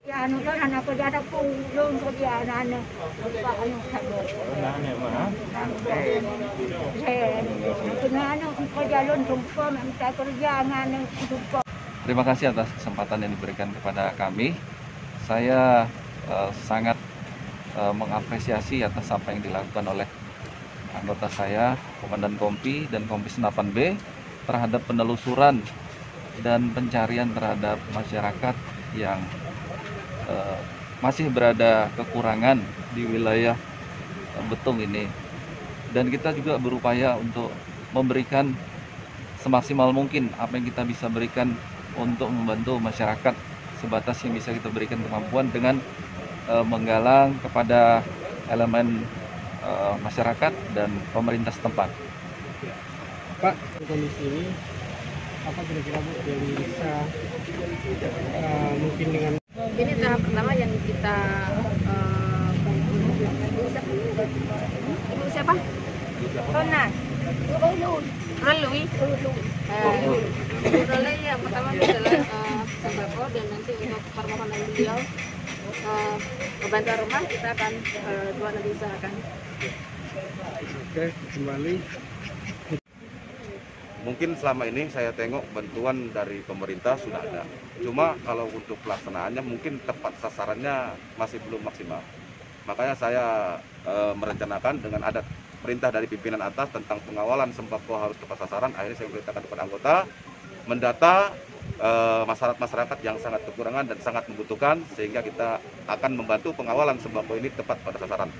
Ya anu kan anak kerja ada pulung kerja anak lupa anu sabo. Anak mana? Saya punya anu kerja lun tumpo minta kerja anu tumpo. Terima kasih atas kesempatan yang diberikan kepada kami. Saya sangat mengapresiasi atas apa yang dilakukan oleh anggota saya, Komandan Kompi dan Kompis 8B terhadap penelusuran dan pencarian terhadap masyarakat yang masih berada kekurangan di wilayah Betung ini. Dan kita juga berupaya untuk memberikan semaksimal mungkin apa yang kita bisa berikan untuk membantu masyarakat sebatas yang bisa kita berikan kemampuan dengan menggalang kepada elemen masyarakat dan pemerintah setempat. Pak, kondisi ini apa kira-kira Bu yang bisa mungkin dengan ini tahap pertama yang kita Ibu siapa? Rona. Relui. Relui yang pertama adalah sembako, dan nanti untuk permohonan beliau bantuan rumah kita akan nanti usahakan. Oke, kembali. Mungkin selama ini saya tengok bantuan dari pemerintah sudah ada. Cuma kalau untuk pelaksanaannya mungkin tepat sasarannya masih belum maksimal. Makanya saya merencanakan dengan ada perintah dari pimpinan atas tentang pengawalan sembako harus tepat sasaran. Akhirnya saya perintahkan kepada anggota mendata masyarakat yang sangat kekurangan dan sangat membutuhkan, sehingga kita akan membantu pengawalan sembako ini tepat pada sasaran.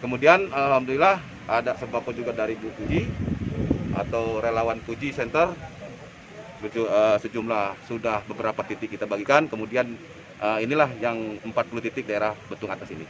Kemudian alhamdulillah ada sembako juga dari Bu Puji atau relawan Puji Center, sejumlah sudah beberapa titik kita bagikan. Kemudian inilah yang 40 titik daerah Betung atas ini.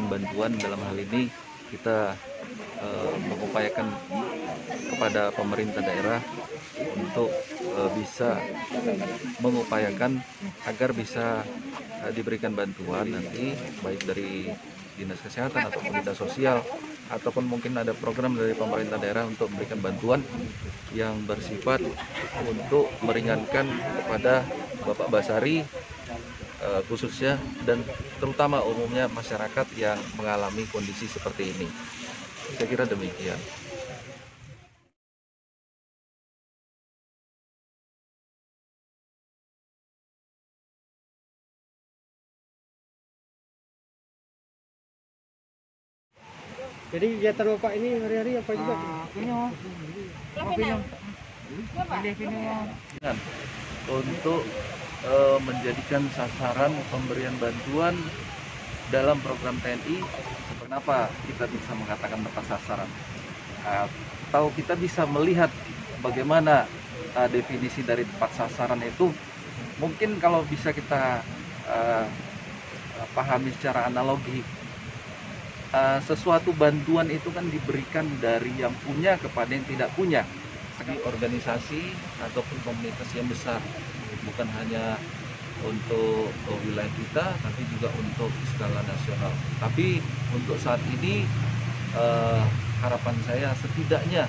Bantuan dalam hal ini kita mengupayakan kepada pemerintah daerah untuk bisa mengupayakan agar bisa diberikan bantuan nanti baik dari dinas kesehatan ataupun dinas sosial, ataupun mungkin ada program dari pemerintah daerah untuk memberikan bantuan yang bersifat untuk meringankan kepada Bapak Basari khususnya dan terutama umumnya masyarakat yang mengalami kondisi seperti ini. Saya kira demikian. Jadi kegiatan Bapak ini hari-hari apa juga? Untuk menjadikan sasaran pemberian bantuan dalam program TNI. Kenapa kita bisa mengatakan tepat sasaran? Atau kita bisa melihat bagaimana definisi dari tepat sasaran itu? Mungkin kalau bisa kita pahami secara analogi, sesuatu bantuan itu kan diberikan dari yang punya kepada yang tidak punya. Segi organisasi ataupun komunitas yang besar, bukan hanya untuk wilayah kita, tapi juga untuk skala nasional. Tapi untuk saat ini harapan saya setidaknya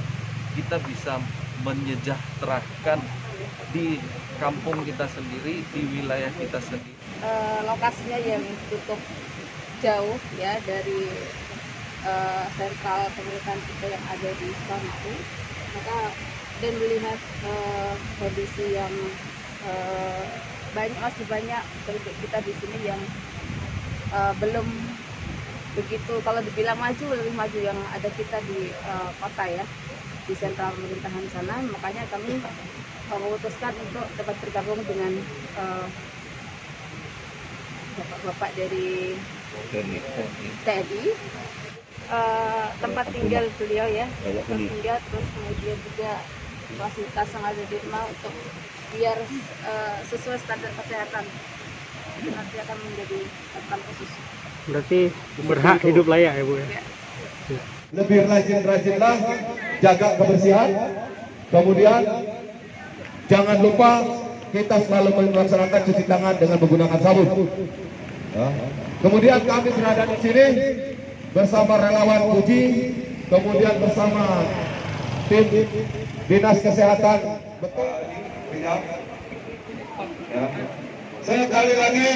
kita bisa menyejahterakan di kampung kita sendiri, di wilayah kita sendiri. Lokasinya yang cukup jauh ya dari sentral pemerintahan kita yang ada di Sukamahi, maka dan melihat kondisi yang masih banyak penduduk kita di sini yang belum begitu, kalau dibilang maju, lebih maju yang ada kita di kota ya, di sentral pemerintahan sana. Makanya kami memutuskan untuk dapat bergabung dengan bapak-bapak dari TNI. Tempat tinggal beliau ya, tempat tinggal, terus kemudian juga fasilitas yang ada di rumah untuk biar sesuai standar kesehatan. Itu nanti akan menjadi catatan khusus. Berarti berhak hidup layak ya Bu ya. Ya. Lebih rajin-rajinlah jaga kebersihan. Kemudian jangan lupa kita selalu melaksanakan cuci tangan dengan menggunakan sabun. Ya. Kemudian kami berada di sini bersama relawan Puji, kemudian bersama tim Dinas Kesehatan. Betul. Ya. Sekali lagi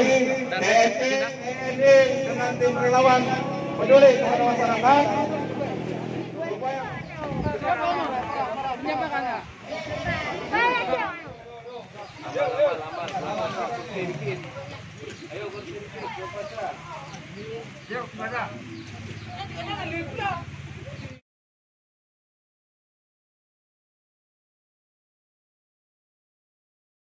TNI dengan tim relawan peduli kepada masyarakat. Ayo,